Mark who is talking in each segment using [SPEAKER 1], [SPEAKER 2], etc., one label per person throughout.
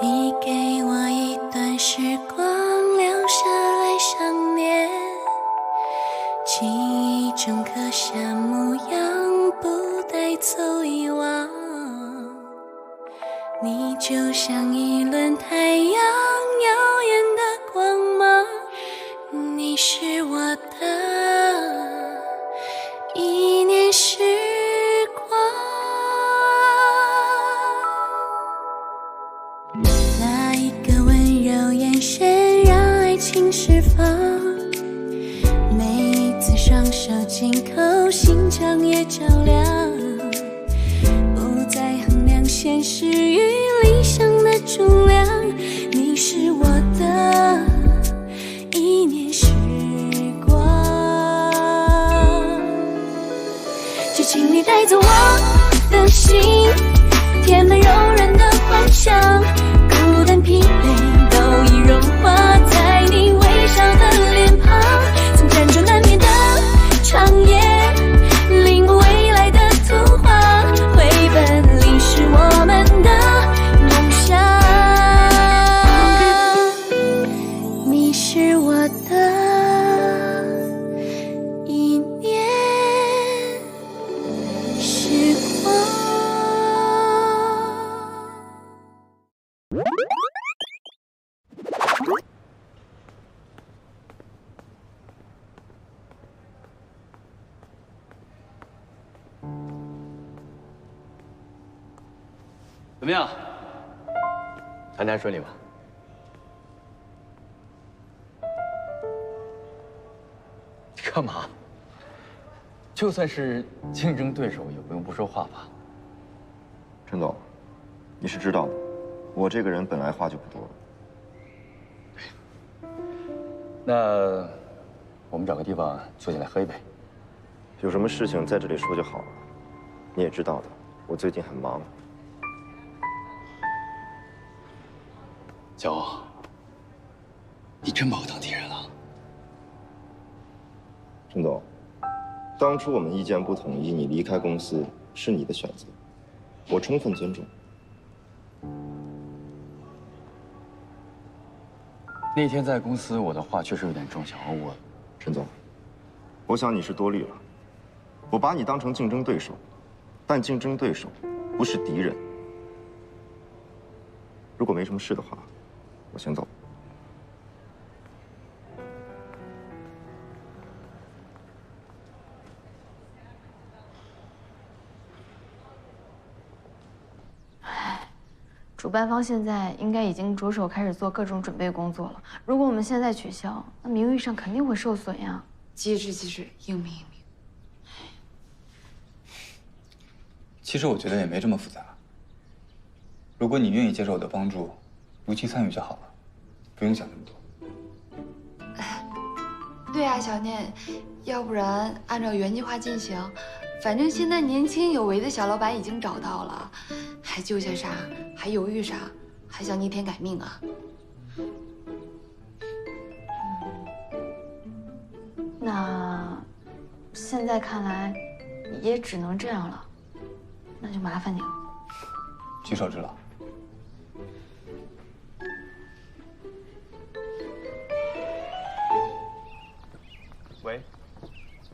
[SPEAKER 1] 你给我一段时光，留下来想念，记忆中刻下模样，不带走遗忘。你就像一轮太阳，耀眼的光芒，你是我的一念时光。那一个温柔眼神让爱情释放，每一次双手紧扣，心肠也照亮，不再衡量现实与理想的重量，你是我的一念时光。就请你带走我的心，填满柔软的幻想，孤单疲惫都已融化在你微笑的脸庞，曾辗转难眠的长夜，领悟未来的图画，绘本里是我们的梦想。你是我的一念时光。
[SPEAKER 2] 怎么样？谈谈顺利吗？干嘛？就算是竞争对手，也不用不说话吧？
[SPEAKER 3] 陈总，你是知道的，我这个人本来话就不多。
[SPEAKER 2] 那我们找个地方坐下来喝一杯。
[SPEAKER 3] 有什么事情在这里说就好了。你也知道的，我最近很忙。
[SPEAKER 2] 骄傲，你真把我当敌人了。
[SPEAKER 3] 陈总，当初我们意见不统一，你离开公司是你的选择，我充分尊重。
[SPEAKER 2] 那天在公司，我的话确实有点重，想问我。
[SPEAKER 3] 陈总，我想你是多虑了。我把你当成竞争对手，但竞争对手不是敌人。如果没什么事的话，我先走。
[SPEAKER 4] 主办方现在应该已经着手开始做各种准备工作了。如果我们现在取消，那名誉上肯定会受损呀。
[SPEAKER 5] 机智，英明。
[SPEAKER 6] 其实我觉得也没这么复杂。如果你愿意接受我的帮助，如期参与就好了，不用想那么多。
[SPEAKER 5] 对啊，小念，要不然按照原计划进行，反正现在年轻有为的小老板已经找到了，还纠结啥？还犹豫啥？还想逆天改命啊？
[SPEAKER 4] 那现在看来也只能这样了，那就麻烦你了。
[SPEAKER 6] 举手之劳。喂，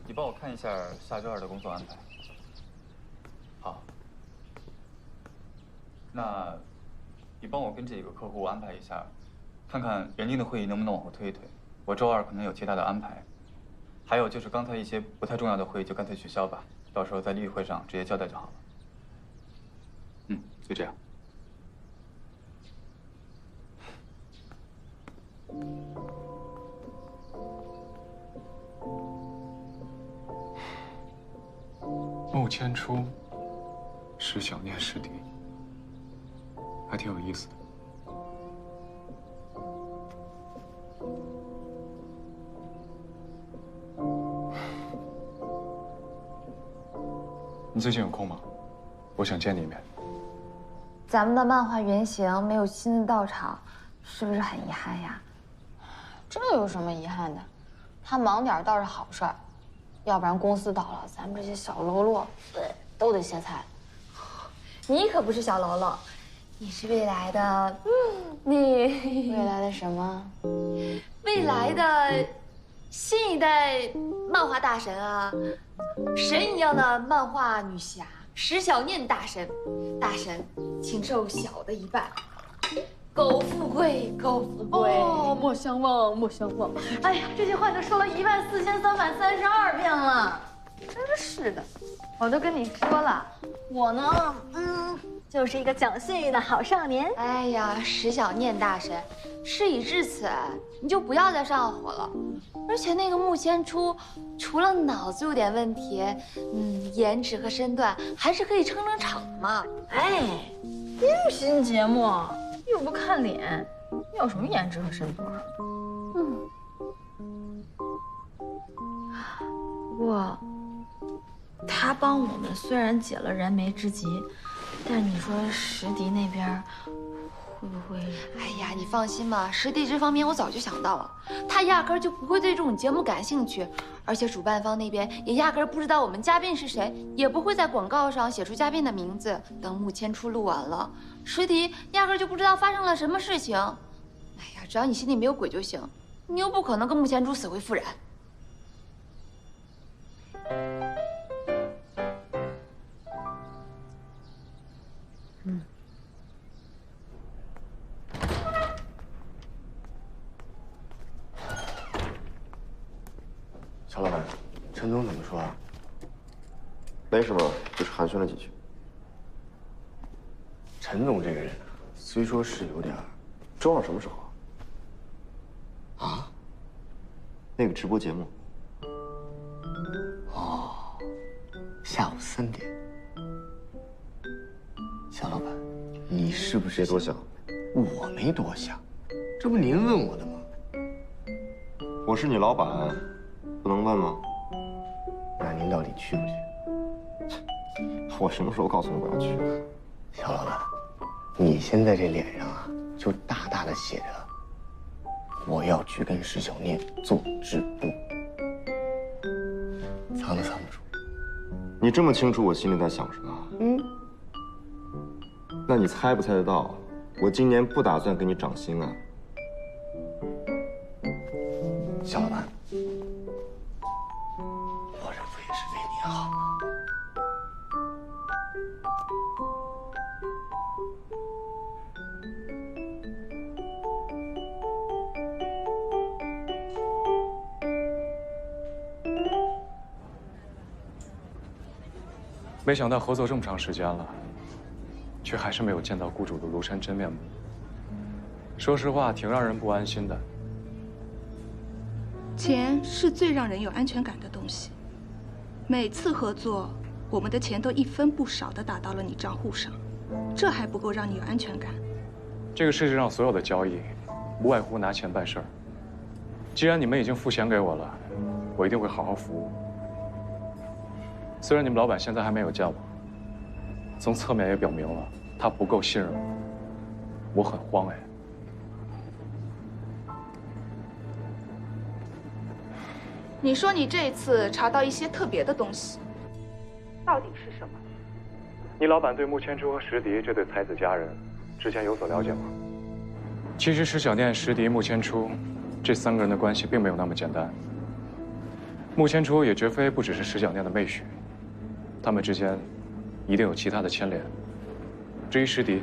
[SPEAKER 6] 你帮我看一下下周2的工作安排。好。那，你帮我跟这个客户安排一下，看看原定的会议能不能往后推一推。我周2可能有其他的安排。还有就是刚才一些不太重要的会议就干脆取消吧，到时候在例会上直接交代就好了。就这样。
[SPEAKER 7] 穆千初是小念师弟，还挺有意思的。你最近有空吗？我想见你一面。
[SPEAKER 4] 咱们的漫画原型没有亲自到场，是不是很遗憾呀？
[SPEAKER 8] 这有什么遗憾的？他忙点倒是好事儿，要不然公司倒了，咱们这些小喽啰，都得歇菜。
[SPEAKER 4] 你可不是小喽啰，
[SPEAKER 5] 你是未来的，
[SPEAKER 8] 未来的什么？
[SPEAKER 5] 未来的新一代漫画大神啊，神一样的漫画女侠石小念大神，大神，请受小的一拜。苟富贵，苟富贵。
[SPEAKER 8] 哦，莫相忘，莫相忘。哎呀，这句话都说了14332遍了，真是的。我都跟你说了，我呢，就是一个讲信誉的好少年。
[SPEAKER 5] 哎呀，石小念大神，事已至此，你就不要再上火了。而且那个穆千初，除了脑子有点问题，颜值和身段还是可以撑场的嘛。
[SPEAKER 8] 哎，音频节目又不看脸，有什么颜值和身段？不过，他帮我们虽然解了燃眉之急，但你说石迪那边会不会？
[SPEAKER 5] 哎呀，你放心吧，石迪这方面我早就想到了，他压根儿就不会对这种节目感兴趣，而且主办方那边也压根儿不知道我们嘉宾是谁，也不会在广告上写出嘉宾的名字。等穆千初录完了，石迪压根儿就不知道发生了什么事情。哎呀，只要你心里没有鬼就行，你又不可能跟穆千初死灰复燃。
[SPEAKER 3] 小老板，陈总怎么说啊？没什么，就是寒暄了几句。陈总这个人啊，虽说是有点……周二什么时候啊？啊？那个直播节目。哦，下午3点。小老板，你是不是别多想？我没多想，这不您问我的吗？我是你老板。不能问吗？那您到底去不去？我什么时候告诉你我要去的？小老板，你现在这脸上啊，就大大的写着“我要去跟石小念做直播”，藏都藏不住。你这么清楚我心里在想什么？那你猜不猜得到？我今年不打算给你涨薪啊，小老板。好，
[SPEAKER 7] 没想到合作这么长时间了，却还是没有见到雇主的庐山真面目。说实话，挺让人不安心的。
[SPEAKER 9] 钱是最让人有安全感的东西。每次合作，我们的钱都1分不少的打到了你账户上，这还不够让你有安全感？
[SPEAKER 7] 这个世界上所有的交易，无外乎拿钱办事儿。既然你们已经付钱给我了，我一定会好好服务。虽然你们老板现在还没有见我，从侧面也表明了他不够信任我，我很慌哎。
[SPEAKER 9] 你说你这次查到一些特别的东西，到底是什么？
[SPEAKER 7] 你老板对穆千初和石迪这对才子佳人，之前有所了解吗？其实石小念、石迪、穆千初这3个人的关系并没有那么简单。穆千初也绝非不只是石小念的妹婿，他们之间一定有其他的牵连。至于石迪，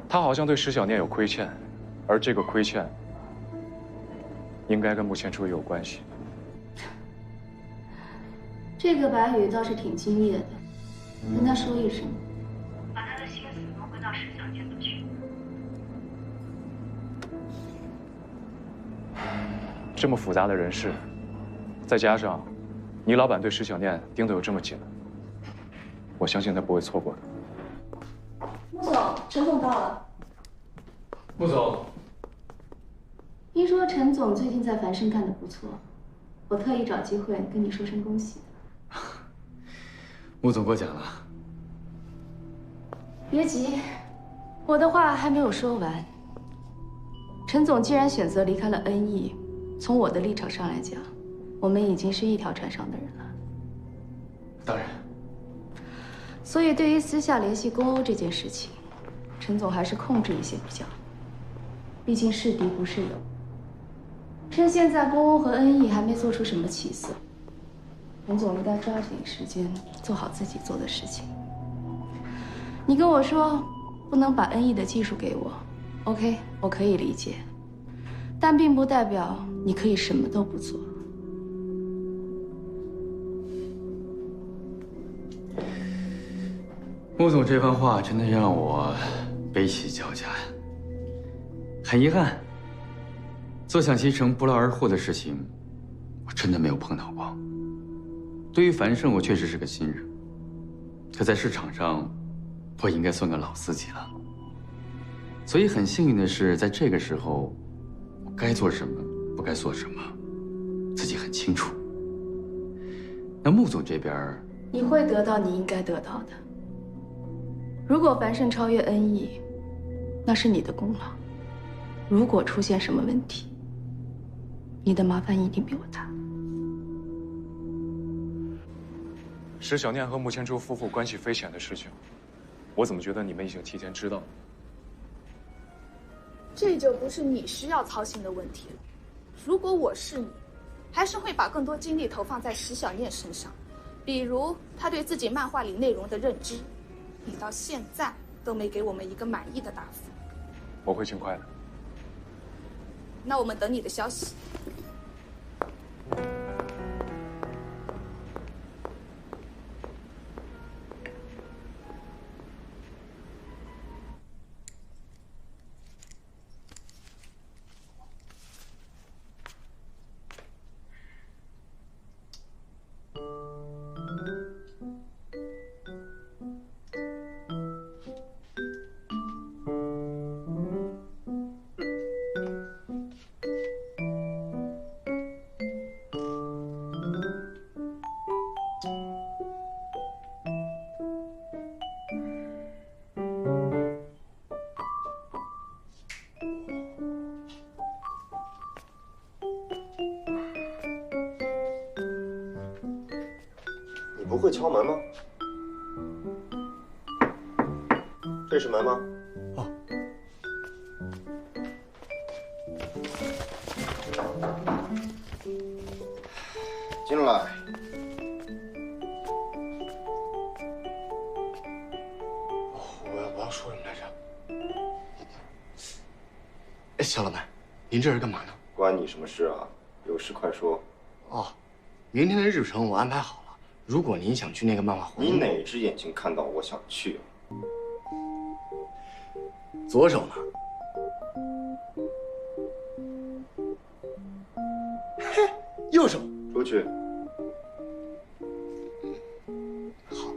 [SPEAKER 7] 他好像对石小念有亏欠，而这个亏欠应该跟穆千初也有关系。
[SPEAKER 10] 这个白宇倒是挺敬业的，跟他说一声，把他的心思挪回到石小念那去。
[SPEAKER 7] 这么复杂的人事，再加上你老板对石小念盯得有这么紧，我相信他不会错过的。
[SPEAKER 10] 穆总，陈总到了。
[SPEAKER 7] 穆总，
[SPEAKER 10] 听说陈总最近在凡盛干得不错，我特意找机会跟你说声恭喜。
[SPEAKER 2] 穆总过奖了。
[SPEAKER 10] 别急，我的话还没有说完。陈总既然选择离开了恩义，从我的立场上来讲，我们已经是一条船上的人了。
[SPEAKER 2] 当然。
[SPEAKER 10] 所以对于私下联系公欧这件事情，陈总还是控制一些比较。毕竟是敌不是友。趁现在公公和恩义还没做出什么起色，陈总应该抓紧时间做好自己做的事情。你跟我说不能把恩义的技术给我 ，OK， 我可以理解，但并不代表你可以什么都不做。
[SPEAKER 2] 穆总这番话真的让我悲喜交加呀。很遗憾，坐享其成不劳而获的事情，我真的没有碰到过。对于樊胜，我确实是个新人，可在市场上，我应该算个老司机了。所以很幸运的是，在这个时候，我该做什么，不该做什么，自己很清楚。那穆总这边，
[SPEAKER 10] 你会得到你应该得到的。如果樊胜超越恩义，那是你的功劳；如果出现什么问题，你的麻烦一定比我大。
[SPEAKER 7] 石小念和穆千初夫妇关系匪浅的事情，我怎么觉得你们已经提前知道了？
[SPEAKER 9] 这就不是你需要操心的问题了。如果我是你，还是会把更多精力投放在石小念身上，比如他对自己漫画里内容的认知。你到现在都没给我们一个满意的答复。
[SPEAKER 7] 我会尽快的。
[SPEAKER 9] 那我们等你的消息。
[SPEAKER 3] 不会敲门吗？这是门吗？
[SPEAKER 7] 哦。
[SPEAKER 3] 进来。我要说什么来着？哎，肖老板，您这是干嘛呢？关你什么事啊？有事快说。哦，明天的日程我安排好了。如果您想去那个漫画活动，你哪只眼睛看到我想去啊？左手呢？嘿，右手。出去。好。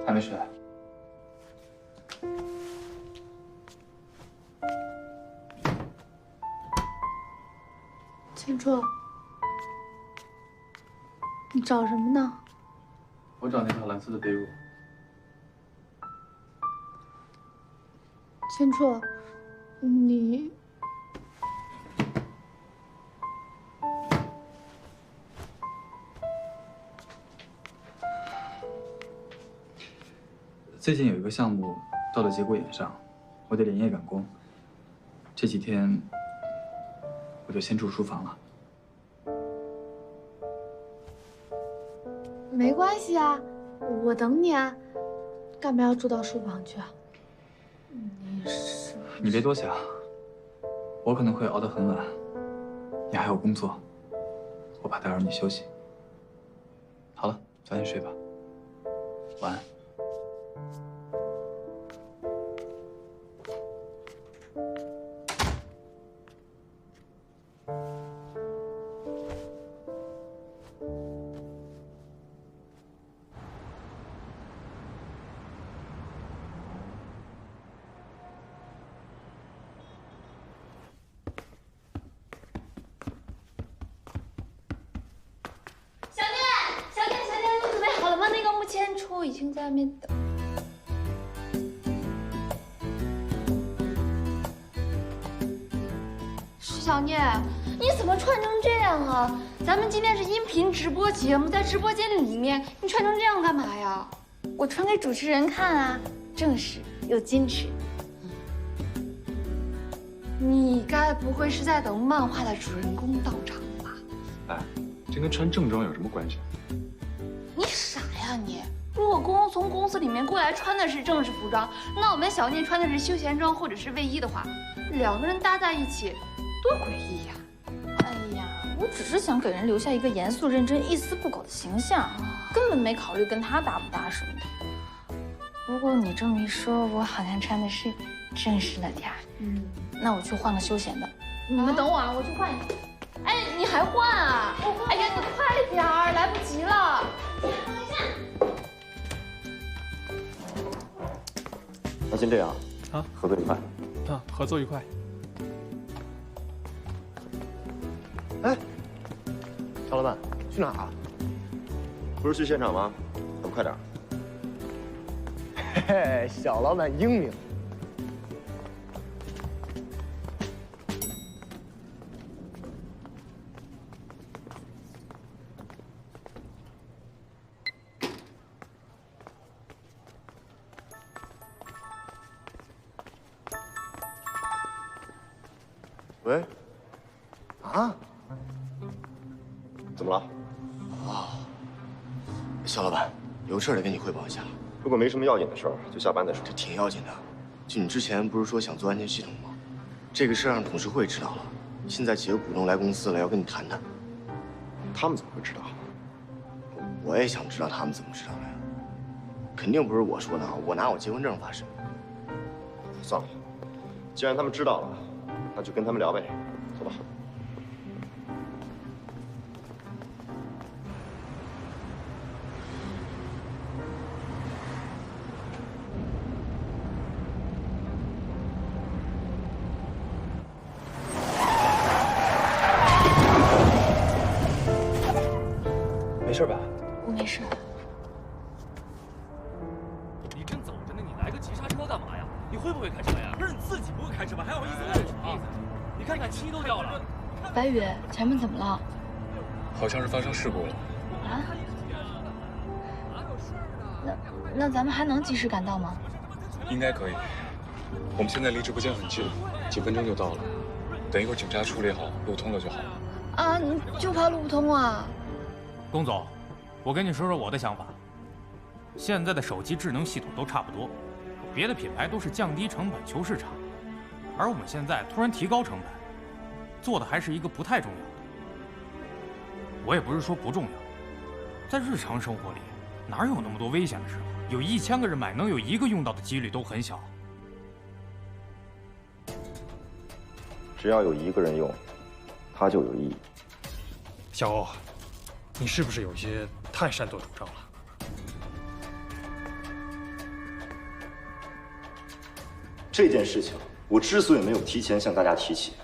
[SPEAKER 6] 还没睡？
[SPEAKER 8] 千初，你找什么呢？
[SPEAKER 6] 我找那套蓝色的被褥。
[SPEAKER 8] 千初，你
[SPEAKER 6] 最近有一个项目到了节骨眼上，我得连夜赶工。这几天我就先住书房了。
[SPEAKER 8] 没关系啊，我等你啊。干嘛要住到书房去啊？
[SPEAKER 6] 你别多想，我可能会熬得很晚，你还有工作，我怕打扰你休息。好了，早点睡吧，晚安。
[SPEAKER 5] 青在外面等。石小念，你怎么穿成这样啊？咱们今天是音频直播节目，在直播间里面，你穿成这样干嘛呀？
[SPEAKER 8] 我穿给主持人看啊，正式又矜持。
[SPEAKER 5] 你该不会是在等漫画的主人公到场吧？
[SPEAKER 7] 哎，这跟穿正装有什么关系？
[SPEAKER 5] 你傻呀你！如果公从公司里面过来穿的是正式服装，那我们小念穿的是休闲装或者是卫衣的话，两个人搭在一起，多诡异呀！
[SPEAKER 8] 哎呀，我只是想给人留下一个严肃认真、一丝不苟的形象，根本没考虑跟他搭不搭什么的。不过你这么一说，我好像穿的是正式了点儿。那我去换个休闲的。
[SPEAKER 5] 你们等我啊，我去换一个。哎，你还换啊？哎呀，你快点儿，来不及了。
[SPEAKER 3] 那先这样
[SPEAKER 11] 啊，
[SPEAKER 3] 合作愉快。
[SPEAKER 11] 啊，合作愉快。
[SPEAKER 3] 哎，小老板去哪儿啊？不是去现场吗？咱们快点。嘿嘿，小老板英明。喂，啊？怎么了？
[SPEAKER 12] 啊，小老板，有事得跟你汇报一下。
[SPEAKER 3] 如果没什么要紧的事儿，就下班再说。
[SPEAKER 12] 这挺要紧的。就你之前不是说想做安全系统吗？这个事让董事会知道了，现在几个股东来公司了，要跟你谈谈。
[SPEAKER 3] 他们怎么会知道？
[SPEAKER 12] 我也想知道他们怎么知道的呀。肯定不是我说的，我拿我结婚证发誓。
[SPEAKER 3] 算了，既然他们知道了。那就跟他们聊呗，走吧。
[SPEAKER 11] 没事吧？
[SPEAKER 8] 我没事。
[SPEAKER 13] 你正走着呢，你来个急刹车干嘛呀？你会不会开车呀？不是你自己不会开车吧？还好意思问我啊？你看你漆都掉了。
[SPEAKER 8] 白宇，前面怎么了？
[SPEAKER 7] 好像是发生事故了。
[SPEAKER 8] 啊？那咱们还能及时赶到吗？
[SPEAKER 7] 应该可以。我们现在离直播间很近，几分钟就到了。等一会儿警察处理好，路通了就好了。
[SPEAKER 5] 啊，你就怕路不通啊？
[SPEAKER 13] 龚总，我跟你说说我的想法。现在的手机智能系统都差不多，别的品牌都是降低成本求市场，而我们现在突然提高成本，做的还是一个不太重要的。我也不是说不重要，在日常生活里，哪有那么多危险的时候？有1000个人买，能有1个用到的几率都很小。
[SPEAKER 3] 只要有1个人用，它就有意义。
[SPEAKER 11] 小欧，你是不是有些太擅作主张了？
[SPEAKER 3] 这件事情，我之所以没有提前向大家提起，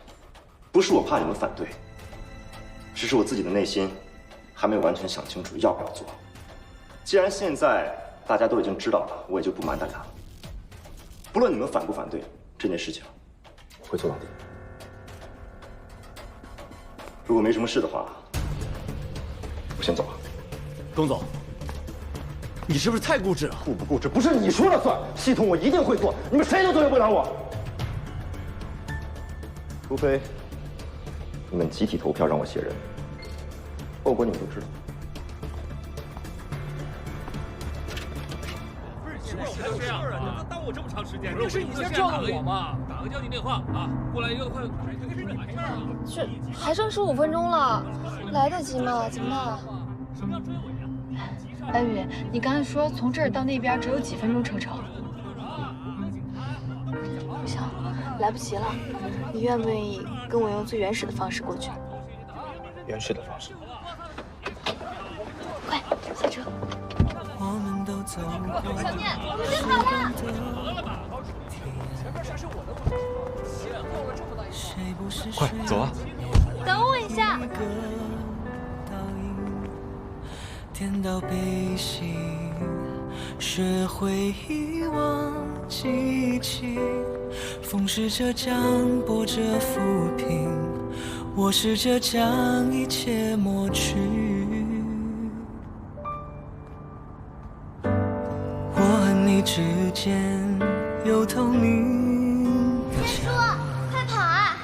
[SPEAKER 3] 不是我怕你们反对，只是我自己的内心还没有完全想清楚要不要做。既然现在大家都已经知道了，我也就不瞒大家了。不论你们反不反对，这件事情我会做到底。如果没什么事的话，我先走了。
[SPEAKER 12] 龚总，你是不是太固执了？
[SPEAKER 3] 固不固执不是你说了算，系统我一定会做，你们谁都左右不了我。除非你们集体投票让我卸任，后果你们都知道。
[SPEAKER 13] 还有这样啊？耽误我这么长时间，不是你先撞我吗？打个交警电话啊，过来一个快！
[SPEAKER 5] 这还剩15分钟了，来得及吗？怎么办？
[SPEAKER 13] 什么叫追尾呀？
[SPEAKER 8] 白宇，你刚才说从这儿到那边只有几分钟车程。不行，来不及了。你愿不愿意跟我用最原始的方式过去？
[SPEAKER 7] 原始的方式。
[SPEAKER 8] 快下车。
[SPEAKER 1] 小念，我们先跑了。
[SPEAKER 7] 快走啊！
[SPEAKER 1] 等我一下。
[SPEAKER 14] 天道悲喜，学会遗忘记起，风试着将波折抚平，我试着将一切抹去。我和你之间有透明的墙，
[SPEAKER 15] 快跑啊，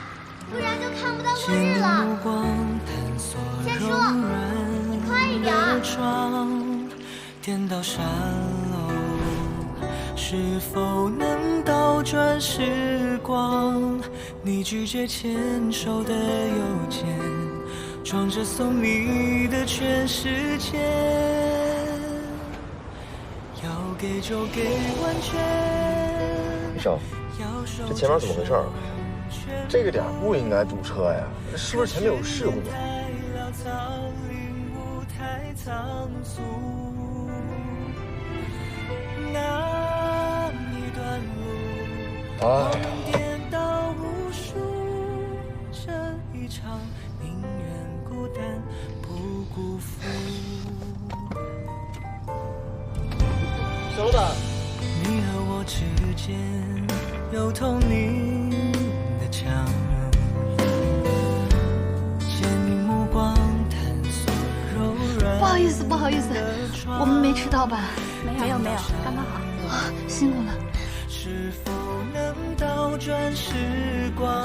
[SPEAKER 15] 不然就看不到末日了。千叔，你快一点。
[SPEAKER 14] 颠倒山楼，是否能倒转时光？你拒绝牵手的邮件，装着送你的全世界。要给就给完全。
[SPEAKER 12] 李少，这前面怎么回事？这个点不应该堵车呀，是不是前面有事故？哎呀！
[SPEAKER 14] 小老板，你和我之间有透明的墙，借你目光探索柔软。
[SPEAKER 8] 不好意思，不好意思，我们没迟到吧？
[SPEAKER 9] 没有，刚刚好。
[SPEAKER 8] 啊，辛苦了。
[SPEAKER 14] 是否能倒转时光？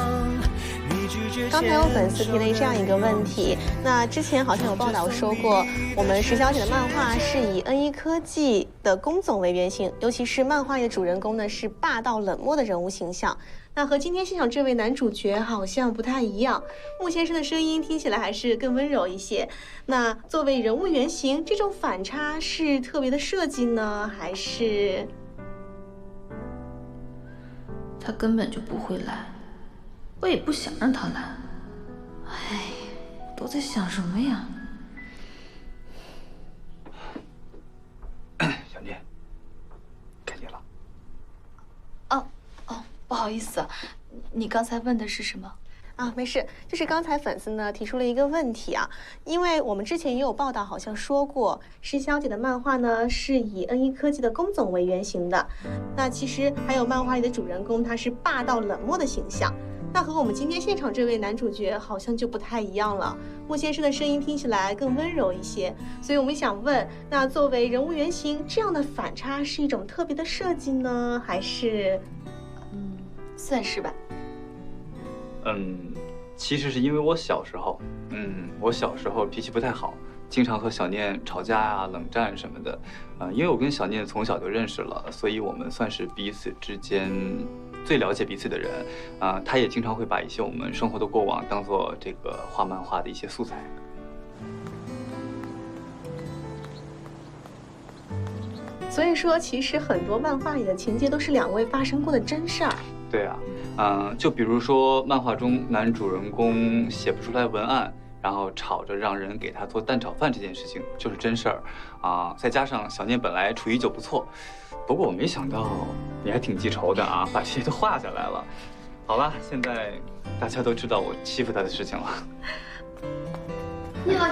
[SPEAKER 16] 刚才有粉丝提了这样一个问题，那之前好像有报道说过，我们石小姐的漫画是以N1科技的龚总为原型，尤其是漫画里的主人公呢是霸道冷漠的人物形象。那和今天现场这位男主角好像不太一样，穆先生的声音听起来还是更温柔一些。那作为人物原型，这种反差是特别的设计呢，还是？
[SPEAKER 4] 他根本就不会来，我也不想让他来。哎，都在想什么呀？
[SPEAKER 6] 小念，该你了。
[SPEAKER 8] 哦，不好意思，你刚才问的是什么？
[SPEAKER 16] 啊，没事，就是刚才粉丝呢提出了一个问题啊，因为我们之前也有报道，好像说过石小姐的漫画呢是以N1科技的龚总为原型的，那其实还有漫画里的主人公他是霸道冷漠的形象，那和我们今天现场这位男主角好像就不太一样了。穆先生的声音听起来更温柔一些，所以我们想问，那作为人物原型，这样的反差是一种特别的设计呢，还是？
[SPEAKER 8] 算是吧。
[SPEAKER 6] 其实是因为我小时候脾气不太好，经常和小念吵架啊、冷战什么的。因为我跟小念从小就认识了，所以我们算是彼此之间最了解彼此的人。他也经常会把一些我们生活的过往当做这个画漫画的一些素材。
[SPEAKER 16] 所以说，其实很多漫画里的情节都是两位发生过的真事儿。
[SPEAKER 6] 对啊，就比如说漫画中男主人公写不出来文案，然后吵着让人给他做蛋炒饭这件事情就是真事儿啊。再加上小念本来厨艺就不错，不过我没想到你还挺记仇的啊，把这些都画下来了。好了，现在大家都知道我欺负他的事情了。
[SPEAKER 5] 你好。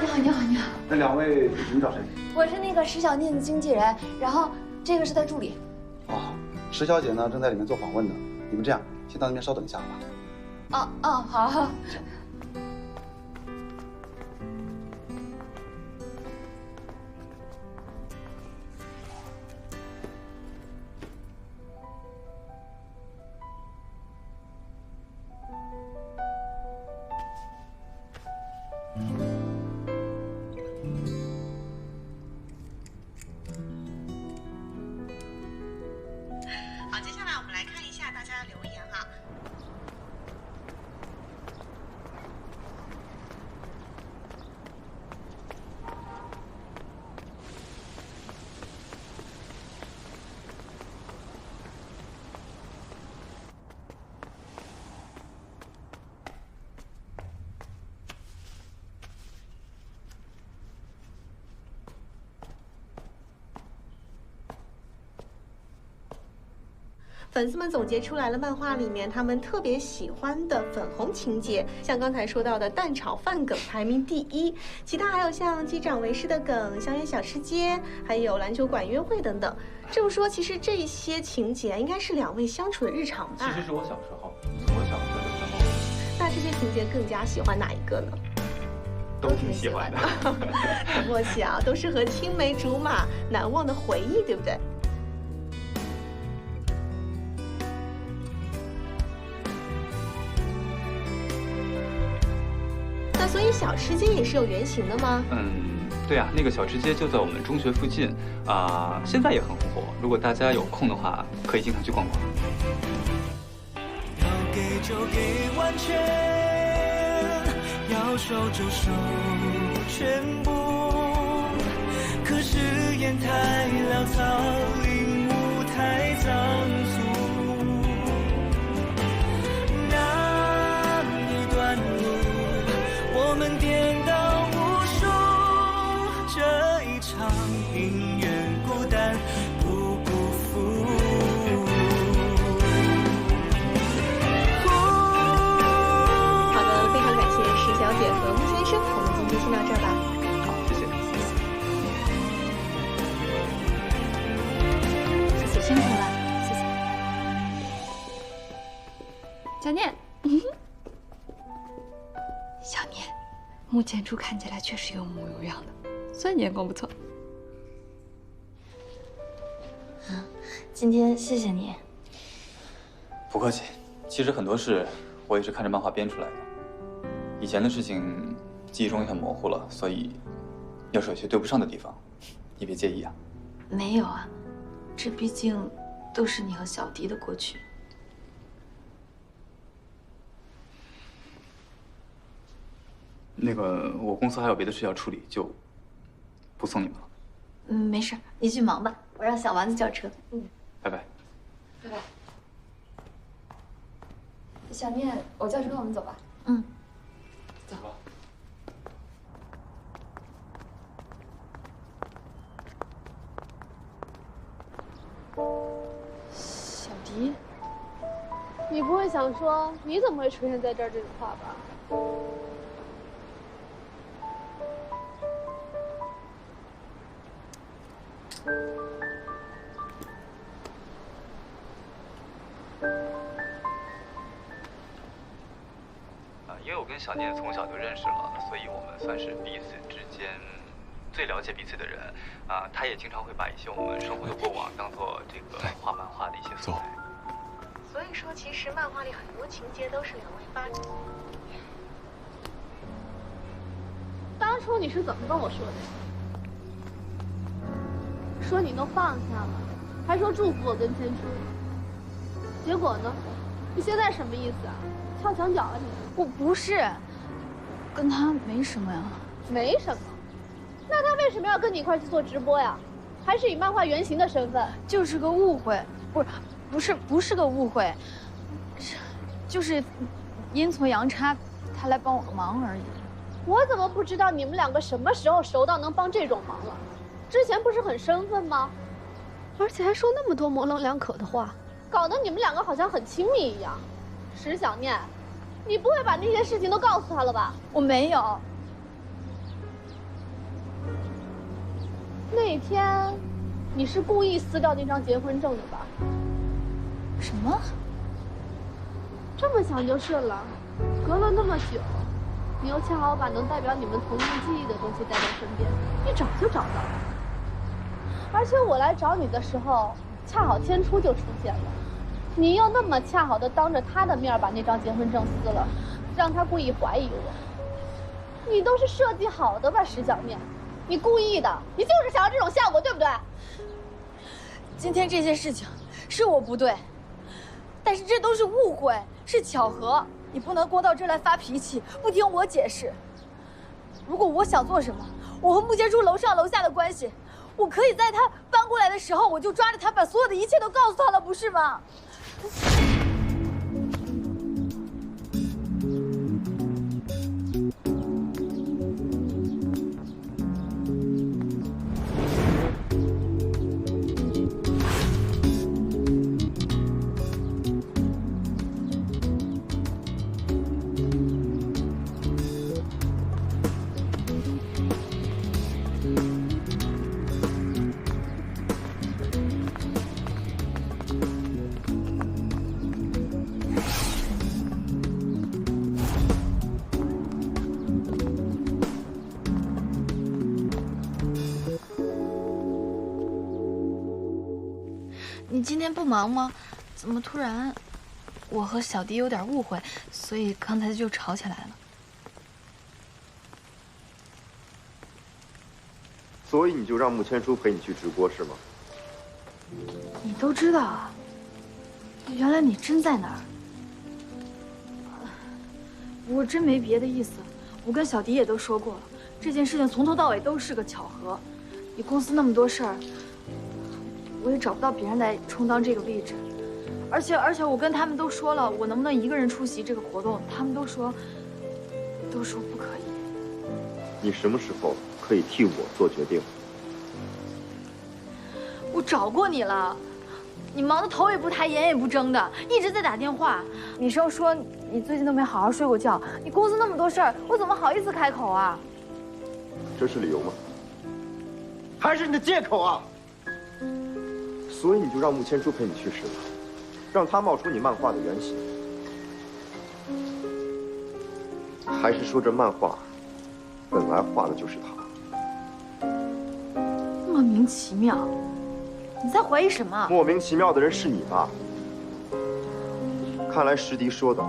[SPEAKER 17] 那两位你找谁？
[SPEAKER 5] 我是那个石小念的经纪人，然后这个是他助理。
[SPEAKER 17] 哦，石小姐呢正在里面做访问呢。你们这样，先到那边稍等一下好吧？
[SPEAKER 5] 好。
[SPEAKER 16] 好，接下来我们来看一下大家的留言哈。粉丝们总结出来了漫画里面他们特别喜欢的粉红情节，像刚才说到的蛋炒饭梗排名第1，其他还有像机长为师的梗、香烟小吃街，还有篮球馆约会等等。这么说，其实这些情节应该是2位相处的日常吧？
[SPEAKER 6] 其实是我小时候，的时候。
[SPEAKER 16] 那这些情节更加喜欢哪一个呢？
[SPEAKER 6] 都挺喜欢的。
[SPEAKER 16] 默契啊，都是和青梅竹马难忘的回忆，对不对？那所以小吃街也是有原型的吗？
[SPEAKER 6] 对啊，那个小吃街就在我们中学附近啊，现在也很红火。如果大家有空的话，可以经常去逛逛。
[SPEAKER 14] 要给就给完全，要收就收全部。可是烟太潦草，领悟太仓促。那一段路，我们颠倒无数，这一场姻缘孤单不辜负。
[SPEAKER 16] 好的，非常感谢石小姐和穆先生，我们今天先到这儿吧。
[SPEAKER 6] 好，谢谢。
[SPEAKER 5] 谢谢，辛苦了，谢谢。小念，小念，穆前初看起来确实有模有样的，算你眼光不错。
[SPEAKER 4] 今天谢谢你。
[SPEAKER 6] 不客气，其实很多事我也是看着漫画编出来的。以前的事情记忆中也很模糊了，所以要是有些对不上的地方，你别介意啊。
[SPEAKER 4] 没有啊，这毕竟都是你和小迪的过去。
[SPEAKER 6] 那个，我公司还有别的事要处理，就不送你们了。
[SPEAKER 4] 没事，你去忙吧，我让小丸子叫车。
[SPEAKER 6] 拜拜。
[SPEAKER 5] 拜拜。小念，我叫车，我们走吧。走。
[SPEAKER 9] 小迪，你不会想说你怎么会出现在这儿这种话吧？
[SPEAKER 6] 因为我跟小念从小就认识了，所以我们算是彼此之间最了解彼此的人。他也经常会把一些我们生活的过往当做这个画漫画的一些素材。
[SPEAKER 16] 所以说，其实漫画里很多情节都是2位发展。
[SPEAKER 9] 当初你是怎么跟我说的？说你都放下了，还说祝福我跟千初。结果呢？你现在什么意思啊？跳墙角啊你？
[SPEAKER 8] 我不是，跟他没什么呀。
[SPEAKER 9] 没什么，那他为什么要跟你一块去做直播呀？还是以漫画原型的身份？
[SPEAKER 8] 就是个误会，不是个误会，就是阴错阳差，他来帮我个忙而已。
[SPEAKER 9] 我怎么不知道你们2个什么时候熟到能帮这种忙了？之前不是很生分吗？而且还说那么多模棱两可的话，搞得你们2个好像很亲密一样。石小念，你不会把那些事情都告诉他了吧？
[SPEAKER 8] 我没有。
[SPEAKER 9] 那天，你是故意撕掉那张结婚证的吧？
[SPEAKER 8] 什么？
[SPEAKER 9] 这么想就是了。隔了那么久，你又恰好把能代表你们童年记忆的东西带在身边，一找就找到了。而且我来找你的时候，恰好千初就出现了。你又那么恰好的当着他的面把那张结婚证撕了，让他故意怀疑我。你都是设计好的吧，石小念？你故意的，你就是想要这种效果，对不对？
[SPEAKER 8] 今天这些事情是我不对，但是这都是误会，是巧合。你不能光到这儿来发脾气，不听我解释。如果我想做什么，我和穆杰珠楼上楼下的关系，我可以在他搬过来的时候，我就抓着他，把所有的一切都告诉他了，不是吗？你今天不忙吗？怎么突然？我和小迪有点误会，所以刚才就吵起来了。
[SPEAKER 3] 所以你就让穆千初陪你去直播是吗？
[SPEAKER 8] 你都知道啊？原来你真在那儿。我真没别的意思，我跟小迪也都说过了，这件事情从头到尾都是个巧合。你公司那么多事儿，我也找不到别人来充当这个位置。而且我跟他们都说了，我能不能一个人出席这个活动，他们都说不可以。
[SPEAKER 3] 你什么时候可以替我做决定？
[SPEAKER 8] 我找过你了，你忙得头也不抬眼也不睁的，一直在打电话。你说你最近都没好好睡过觉，你公司那么多事儿，我怎么好意思开口啊？
[SPEAKER 3] 这是理由吗？还是你的借口啊？所以你就让穆千初陪你去是吗？让他冒充你漫画的原型？还是说这漫画本来画的就是他？
[SPEAKER 8] 莫名其妙，你在怀疑什么？
[SPEAKER 3] 莫名其妙的人是你吧？看来石迪说的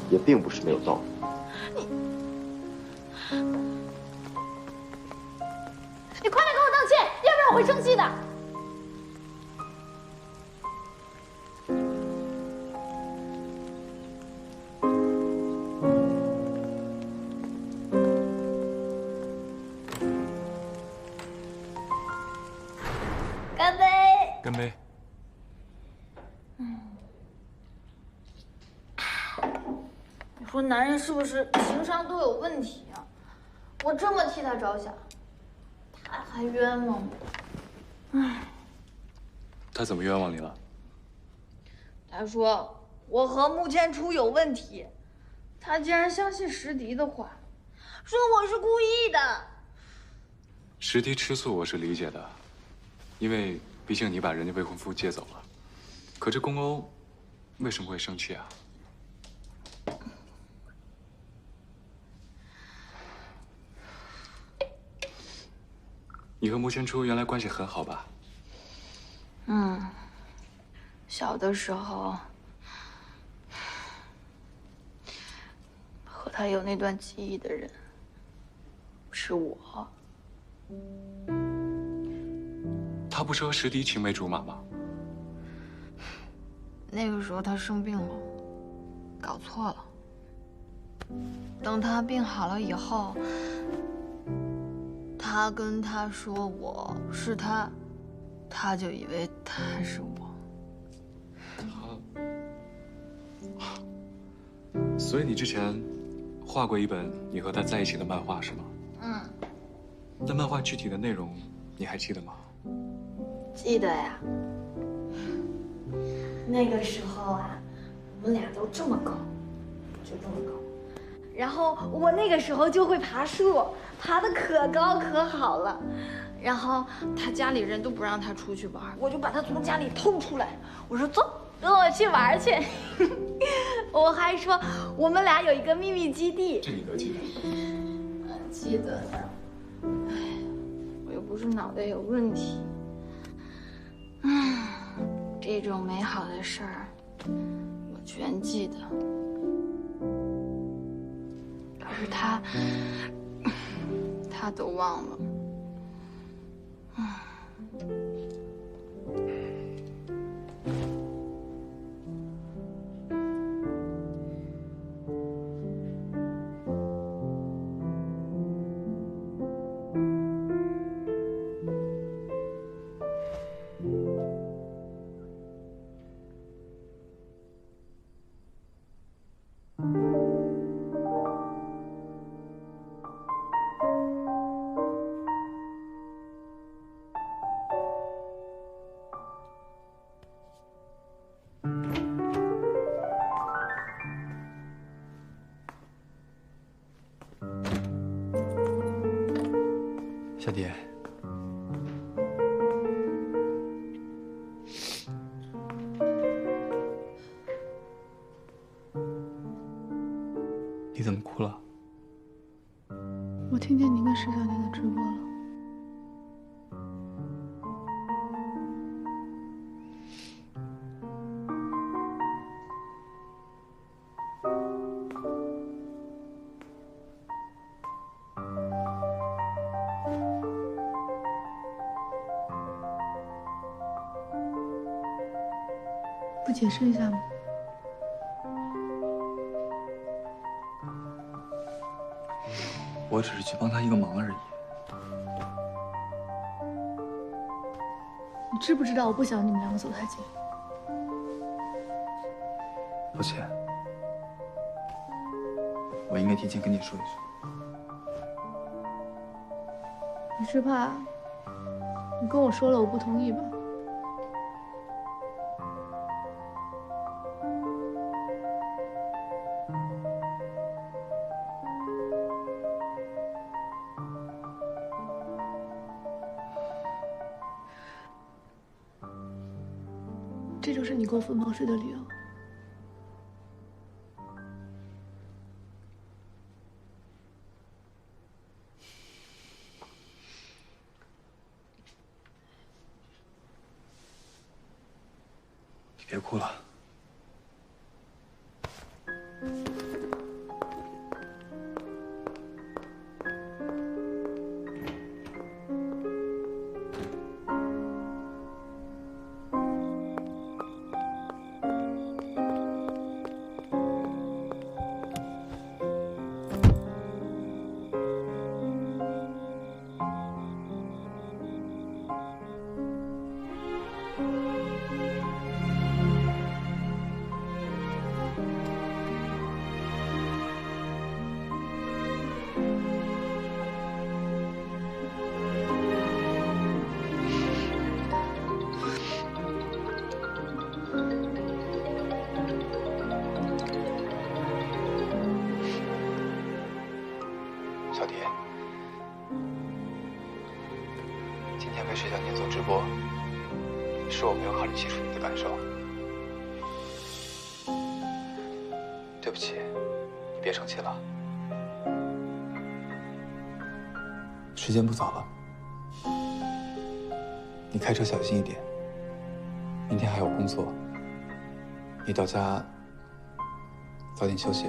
[SPEAKER 3] 也并不是没有道理。
[SPEAKER 8] 你快来给我道歉，要不然我会生气的。干杯！
[SPEAKER 7] 干杯！
[SPEAKER 8] 你说男人是不是情商都有问题啊？我这么替他着想，他还冤枉我。唉，
[SPEAKER 7] 他怎么冤枉你了？
[SPEAKER 8] 他说我和穆千初有问题，他竟然相信石迪的话，说我是故意的。
[SPEAKER 7] 石迪吃醋我是理解的，因为毕竟你把人家未婚夫接走了。可这宫欧为什么会生气啊？你和穆千初原来关系很好吧？
[SPEAKER 8] 小的时候和他有那段记忆的人是我。
[SPEAKER 7] 他不是和石迪青梅竹马吗？
[SPEAKER 8] 那个时候他生病了，搞错了。等他病好了以后，他跟他说我是他，他就以为他是我。
[SPEAKER 7] 所以你之前画过一本你和他在一起的漫画是吗？那漫画具体的内容你还记得吗？
[SPEAKER 8] 记得呀。那个时候啊，我们俩都这么高，就这么高。然后我那个时候就会爬树，爬得可高可好了。然后他家里人都不让他出去玩，我就把他从家里偷出来。我说走，跟我去玩去。我还说我们俩有一个秘密基地。
[SPEAKER 7] 这你都记得？
[SPEAKER 8] 记得呢。哎，我又不是脑袋有问题。这种美好的事儿，我全记得。可是他都忘了。
[SPEAKER 2] 小迪，你怎么哭了？
[SPEAKER 9] 我听见你跟石小姐的直播了。
[SPEAKER 10] 不解释一下吗？
[SPEAKER 6] 我只是去帮他一个忙而已。
[SPEAKER 10] 你知不知道我不想你们两个走太近？
[SPEAKER 6] 抱歉，我应该提前跟你说一声。
[SPEAKER 10] 你是怕你跟我说了我不同意吧？这就是你跟我分房睡的理由。
[SPEAKER 6] 你别哭了。小蝶，今天为石小念做直播，是我没有考虑清楚你的感受。对不起，你别生气了。时间不早了，你开车小心一点。明天还有工作，你到家早点休息。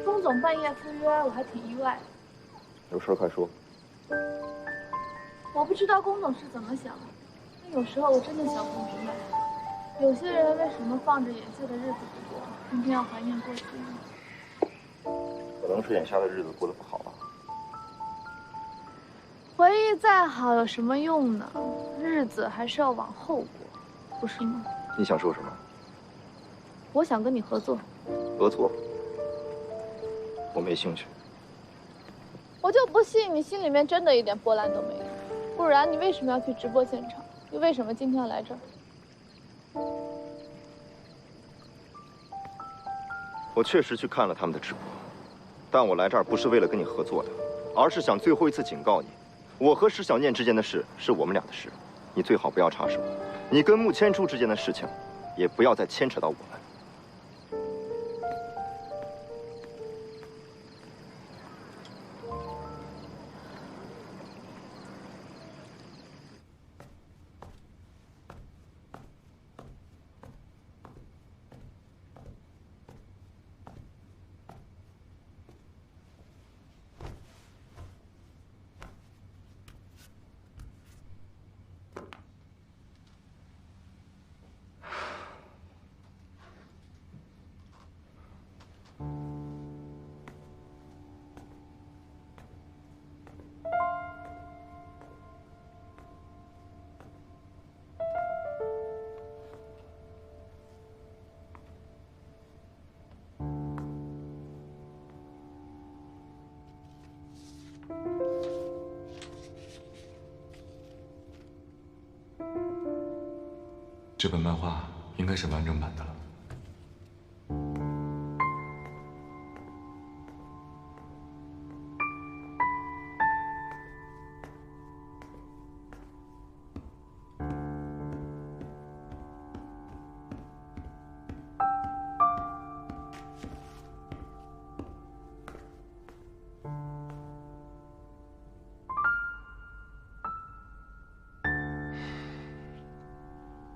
[SPEAKER 9] 龚总半夜赴约，我还挺意外的。
[SPEAKER 3] 有事快说。
[SPEAKER 9] 我不知道龚总是怎么想的，但有时候我真的想不明白，有些人为什么放着眼下的日子不过，偏偏要怀念过去呢？
[SPEAKER 3] 可能是眼下的日子过得不好啊。
[SPEAKER 9] 回忆再好有什么用呢？日子还是要往后过，不是吗？
[SPEAKER 3] 你想说什么？
[SPEAKER 9] 我想跟你合作。
[SPEAKER 3] 合作？我没兴趣。
[SPEAKER 9] 我就不信你心里面真的一点波澜都没有，不然你为什么要去直播现场？又为什么今天要来这儿？
[SPEAKER 3] 我确实去看了他们的直播，但我来这儿不是为了跟你合作的，而是想最后一次警告你，我和石小念之间的事是我们俩的事，你最好不要插手。你跟穆千初之间的事情，也不要再牵扯到我们。
[SPEAKER 18] 这本漫画应该是完整版的了。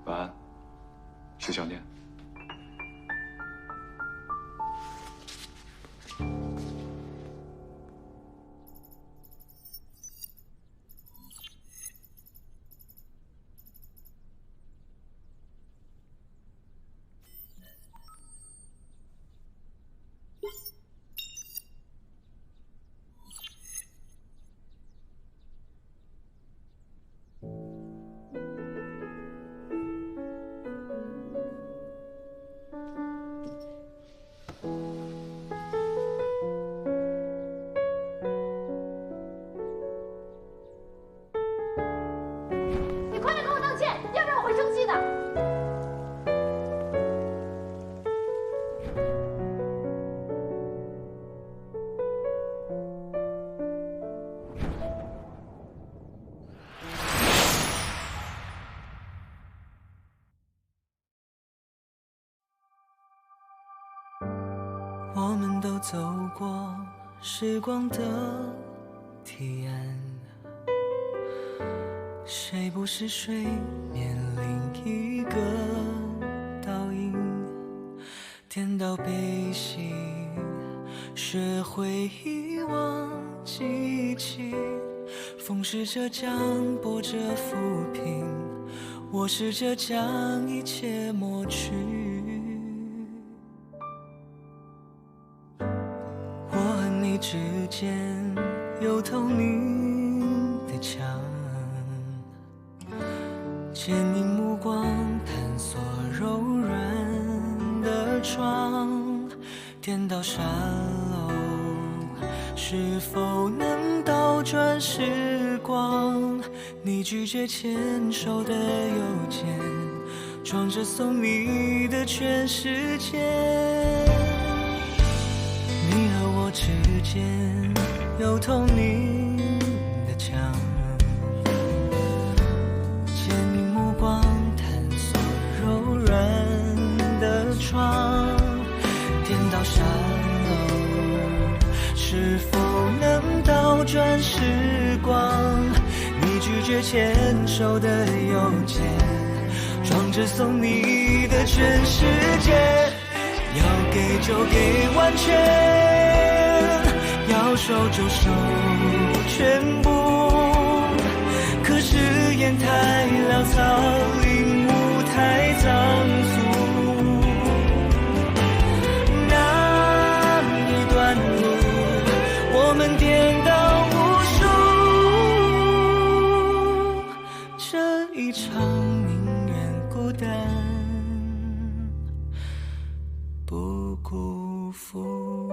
[SPEAKER 18] 晚安，石小念。
[SPEAKER 8] 你快点跟我道歉，要不然我会生气的。
[SPEAKER 14] 我们都走过时光的堤岸，谁不是水面另一个倒影？颠倒悲喜，学会遗忘记起，风试着将波折抚平，我试着将一切抹去。我和你之间有透明的墙，坚硬目光探索柔软的窗，颠倒沙漏，是否能倒转时光？你拒绝牵手的邮件，装着送你的全世界。你和我之间有透明的墙，坚硬目光探索柔软的窗，颠倒沙漏，是否能倒转时光？你拒绝牵手的邮件，装着送你的全世界。要给就给完全，要收就收全部。可是烟太潦草，领悟太仓促。那一段路，我们颠倒无数。这一场宁愿孤单，不辜负。